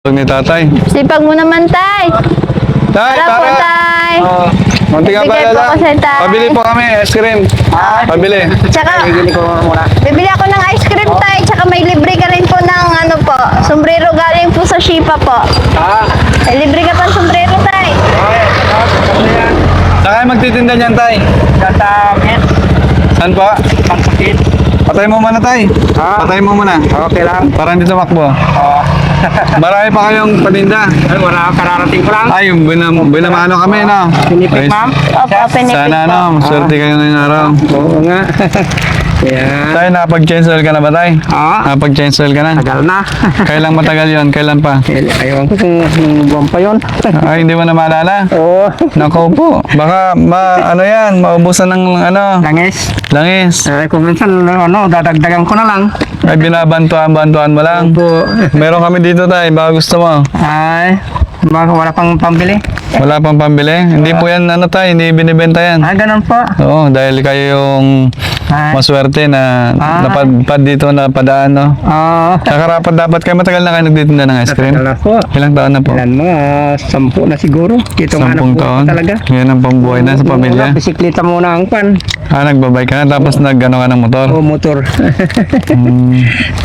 Ni tatay. Sipag mo naman, tay. Tay, Tara po, tay. Munti ka Bibigay pala po lang. kasi, tay. Pabili po kami, ice cream. Pabili. Tsaka, bibili ako ng ice cream, tay. Tsaka may libre ka rin po ng ano po, sombrero galing po sa Shipa po. May libre ka pang sombrero, tay. Saan kayo magtitinda niyan, tay? Saan po? Patay mo muna, tay. Patay mo muna. Okay lang. Para hindi tumakbo. Marami pa kayong paninda. Ay, wala, kararating ko lang. Ay, yung binamano kami, no? Pinipik, Ay, ma'am. Opo, pinipit Sana, po. no? Swerte kayo ngayong araw. Oo nga. Yan. Tay, nakapag-chancel ka na ba, tay? Nakapag-chancel ka na? Tagal na. Kailang matagal yon? Kailan pa? Ayaw ko kung buwan pa yun. Ay, hindi mo na maalala? Oo. Nako po. Baka, ano yan, maubusan ng, Langis. langis. Kung minsan, dadagdagan ko na lang. Ay, binabantuan mo lang. Opo. Meron kami dito, tay. Baka gusto mo. Ay, baka wala pang pambili. Wala pang pambili? Hindi po yan, tay. Hindi binibenta yan. Ganun po. Oo, dahil kayo yung Ay. maswerte na napadpad dito na padaan, no? Oo. Nakarapat dapat kayo. Matagal na kayo nagtitinda ng ice cream? Tagal na po. Ilang taon na po? Ilan mo? 10 na siguro. Ito nga 10 taon? talaga. Yan ang pambuhay na sa pamilya. Bisikleta muna ang pan. Nagbabay ka na tapos nag-ano ka ng motor. O motor.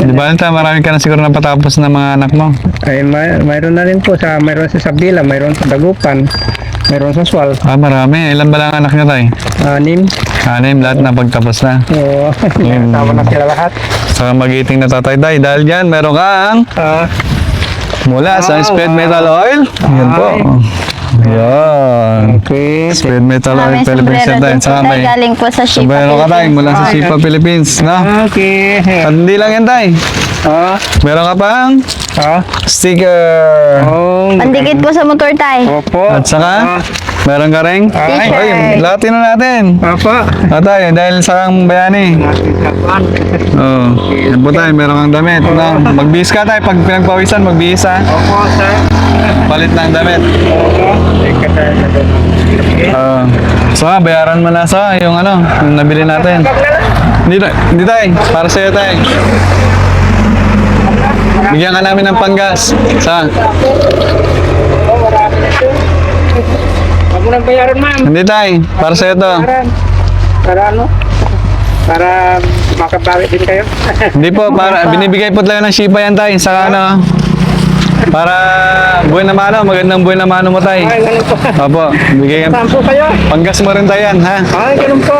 Di ba, marami ka na siguro napatapos ng mga anak mo? Ay, mayroon na rin po mayroon sa Sabila, mayroon sa Dagupan, mayroon sa Swal. Marami. Ilan ba lang anak niya, tay? 6. 6, lahat na pagtapos na. Oo. Tama na sila lahat. Saka magiting na tatay, tay. Dahil dyan, meron kang mula sa Speed Metal Oil. Yan po. Yan. Okay. Speed Metal Oil May Philippines sombrero yan, tay. din po, Saka tay. may Galing po sa Shipa. sombrero ka, tay. Mula sa Shipa Philippines. No? Okay. At hindi lang yan, tay. Meron ka pang sticker. Pandikit po sa motor, tay. Opo. At saka, meron ka rin? T-shirt. Ay, lahat na natin. Opo. Tay, dahil sa kang bayani. Yan po, tay. Meron kang damit. No? Magbihis ka, tay. Pag pinagpawisan, magbihis, ha. Opo, sir. Palit ng damit. So, bayaran mo na sa yung yung nabili natin. Hindi tay. Para sa'yo, tay. Bigyan ka namin ng panggas. Sa? Huwag mo nang bayaran, ma'am. Hindi, tay. Para sa'yo to. Para ano? Para makabawi din kayo. Hindi po. Binibigay po talaga ng Shipa yan, tay. Saka para buhay na mano. Magandang buhay na mano mo, tay. Ay, ganun po. Opo. Bigay yan. Saan po kayo? Panggas mo rin tayo yan, ha? Ay, ganun po.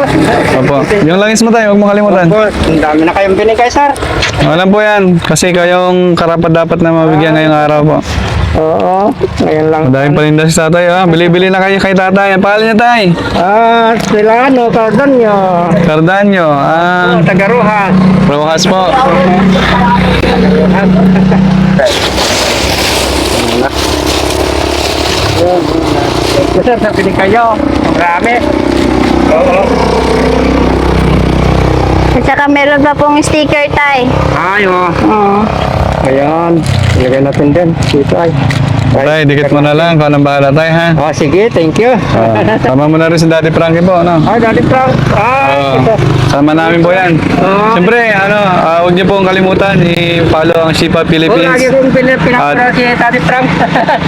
Opo. Yung langis mo, tay. Huwag mo kalimutan. Opo, ang dami na kayong binigay, sir. Alam po yan. Kasi kayong karapat dapat na mabigyan ngayong araw po. Oo, ngayon lang. Madaming paninda si tatay, ha? Bili-bili na kayo kay tatay. Ang pangalan niya, tay? Sila Cardanyo. Cardanyo. Tagaruhan. Rojas po. Sir, sabi din kayo. Marami. Oo. At saka meron pa pong sticker, tay. Ay, oo. Ayan. Ilagay natin din. Dito ay. Tay, dikit mo na lang. Kung anong bahala, tay, ha? Sige, thank you. Sama mo na rin si Daddy Frankie po, no? Ay, Daddy Frank. Ito. Sama namin po yan. Siyempre, huwag niyo pong kalimutan, i-follow ang Shipa Lagi Philippines. kong pinapura si Daddy Frank.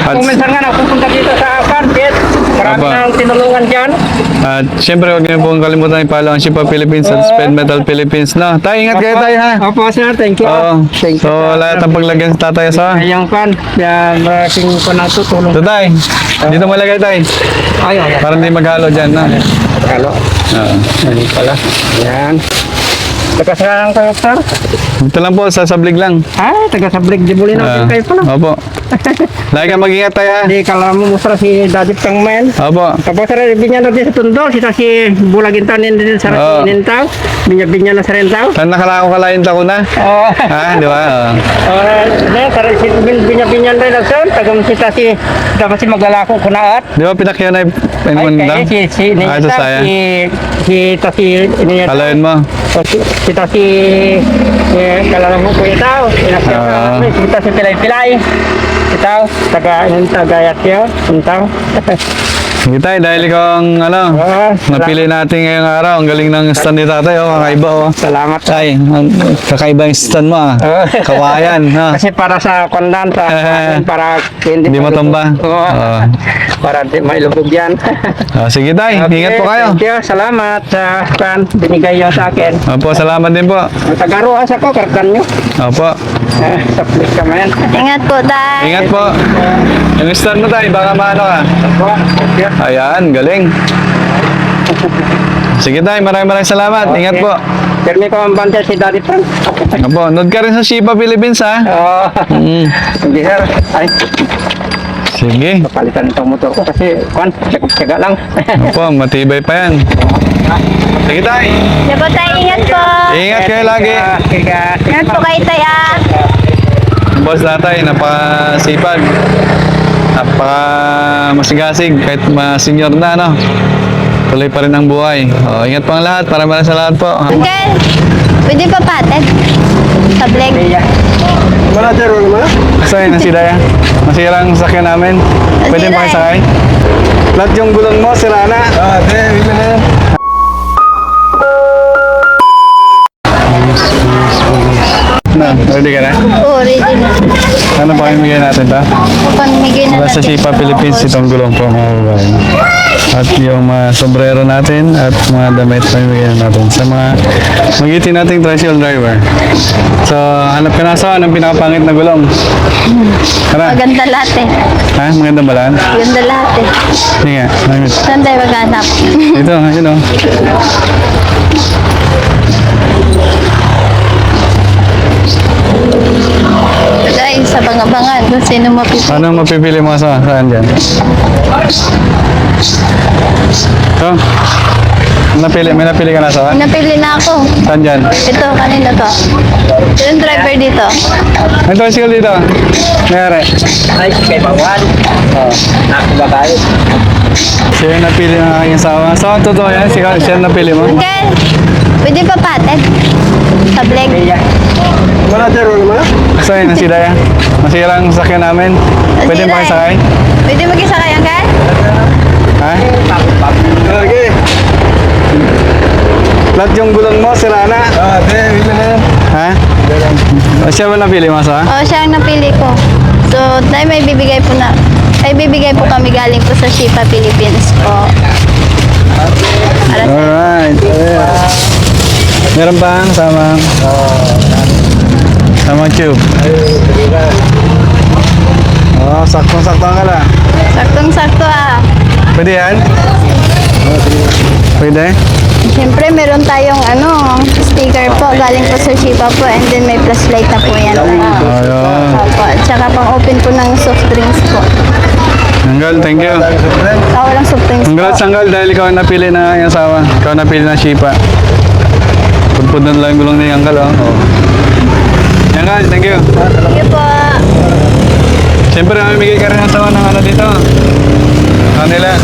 Kung minsan nga napupunta dito sa Farmgate, marami Apa. nang tinulungan dyan. At siyempre, huwag niyo pong kalimutan, i-follow ang Shipa Philippines at Speed Metal Philippines, no? Tay, ingat kayo, tay, ha? Opo, sir. Thank you. Oo. Thank you. So, lahat ang paglagyan sa tatay, sa? Ayang pan. Malaking ko na tutulong. So, tay, dito mo lagay, tay. Ay. Para hindi maghalo dyan, no? Kalo. Ano pala? Yan. Taga-saan kayo, sir? Ito lang po, sa sablig lang. Ay, taga-sablig. Dibuli na kayo pala. Opo. Lagi kang mag-ingat, tay, ha? Hindi, kala mo musra si Daddy Frank man. Opo. Tapos sir, binya na din sa tundol. Sita si Bulagin Tanin din sa Nintaw. Binya na sa Rentaw. Saan nakalako ka lain ko na? Oo. Ha, di ba? Sir, si binya rin lang sir. Tagam sita si maglalako ko na at. Di ba pinakyan na yung daw? Si Ito saya. Kalain mo. Sita si kalala mo ko itaw. Sita si Pilay-Pilay. Itaw, taga-ayat yun. Itaw. Sige tayo, dahil ikaw ang napili natin ngayong araw. Ang galing ng stand ni tatay, kakaiba Salamat. Tay, kakaiba yung stand mo Kawayan, ha? Kasi para sa kondan, para Hindi matumba. Oo. Para di mailubog yan. Sige tay, ingat po kayo. Thank you. Salamat sa binigay nyo sa akin. Opo, salamat din po. Tagaruas ako, karkan nyo. Opo. Sa fleet kami yan. Ingat po, tay. Ingat po. Yung stand mo tay, baka maano ka. Thank you. Ayan, galing. Sige tay, maraming salamat. Ingat po. Pirmi ko ang bantay si Daddy Frank. Opo, nood ka rin sa Shiba Philippines ha. Oo. Hindi sir. Ay, Sige. palitan itong motor ko kasi tsaga lang. Opo, matibay pa yan. Sige tay. Sige po, tay. Ingat po. Ingat kayo lagi. Ingat po kayo, tay, Boss tatay, napakasipag. Napaka-masigasig kahit ma-senior na, no? Tuloy pa rin ang buhay. Ingat po ang lahat. Maraming salamat po. Uncle, pwede pa patid? Sa bleg. Wala sir, wala. Saan na si Daya? Masira ang sakyan namin. Pwede Masira ba sakay? Lahat yung gulong mo, sira na. Na, ready ka na? Oo, ready na. Ano pa bigay natin ta? Pamigay na Mula sa natin. Shipa Philippines, itong gulong po mga babae. At yung mga sombrero natin at mga damit na bigyan natin sa mga magitin nating tricycle driver. So, hanap ka na sa anong pinakapangit na gulong? Tara. Maganda lahat eh. Ha? Maganda ba lang? Maganda lahat eh. Hindi nga. Saan tayo maghanap? Ito, yun o. Guys, sa bangabangan kung sino mapipili. Ano mapipili mo sa saan dyan? Ito? May napili ka na sa? Napili na ako. Saan dyan? Ito, kanina to. Yung driver dito. May tricycle dito. Mayari. Ay, kay Bawan. Ako ba tayo? Siya yung napili ng aking asawa. So, totoo yan? Siya yung napili mo? Uncle, pwede pa patid? Sa bleg. Wala sir, wala. Saan na si Daya? Masira ang sakyan namin. Pwede Masira ba sakay? Pwede mag-isakay, Uncle? Ha? Okay. Lahat yung gulong mo, sira na. Ha? Siya ba napili mo sa? Oo, siya ang napili ko. So, tayo may bibigay po na. Ay, bibigay po kami galing po sa Shipa Philippines po. Para sa Alright. Meron bang sama tube? Saktong-sakto ka lang. saktong-sakto Pwede yan? Pwede? Siyempre, meron tayong sticker po galing po sa Shipa po and then may flashlight na po yan. Ayun. Opo, at saka pang open po ng soft drinks po. Anggal, thank you. Walang soft drinks Congrats, po. Anggal, dahil ikaw ang napili na yung asawa. Ikaw ang napili na Shipa. Pudpud na lang yung gulong ni Anggal, Anggal, thank you. Thank you po. Siyempre, mamimigay ka rin ng asawa ng dito. Nila.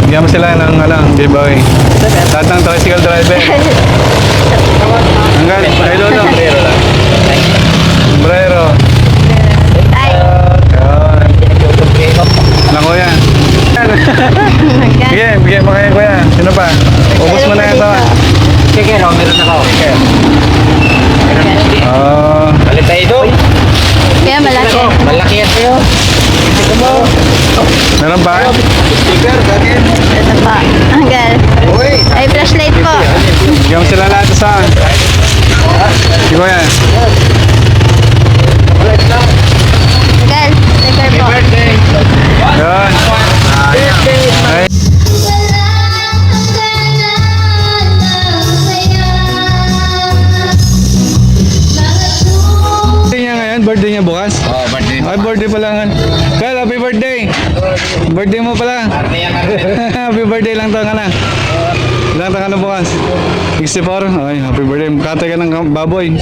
Bigyan mo sila ng giveaway. Lahat ng tricycle driver. Anggal, ay lolo. Sombrero. Ay, Na kuya. maganda. Sige, bigyan mo kayo kuya. Sino pa? Ubus mo na yung asawa. Sige, meron ako. Balik tayo doon. Kaya malaki. Malaki yan sa'yo. Meron pa? Ito pa. Anggal. Ay, flashlight po. Bigyan mo sila lahat sa. Sige kuya. Anggal, sticker po. Yun. Ay. Birthday niya ngayon? Birthday niya bukas? Birthday. Ay, birthday pala nga. Kyle, happy birthday! Birthday mo pala. Happy birthday lang taon ka na. Ilang taon ka na bukas? 64? Ay, happy birthday. Katay ka ng baboy.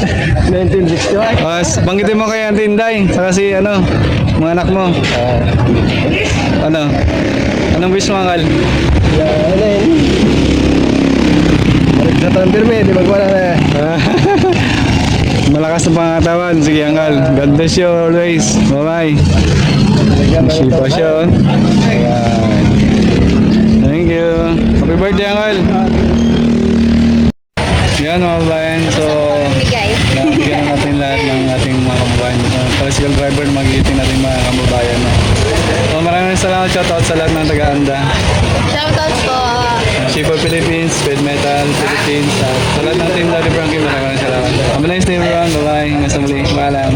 1961. Banggitin mo kay Auntie Inday. Saka si, mga anak mo. Anong wish mo, Anggal? Sa taon pirme, di magwala na. Malakas na pangatawan. Sige, Uncle. God bless you always. Bye-bye. Sipa siya. Oh. Ayan. Thank you. Happy birthday, Uncle. Yan mga kabayan. So, Guys. nabigyan natin lahat ng ating mga kababayan. Tricycle driver, magigiting natin mga kababayan. No? So, maraming salamat. Shoutout sa lahat ng taga-anda. Shoutout po. Shipa Philippines, Speed Metal Philippines, at sa lahat ng team Daddy Frankie, maraming salamat. Have a nice day everyone. Bye-bye. Hanggang sa muli. Paalam.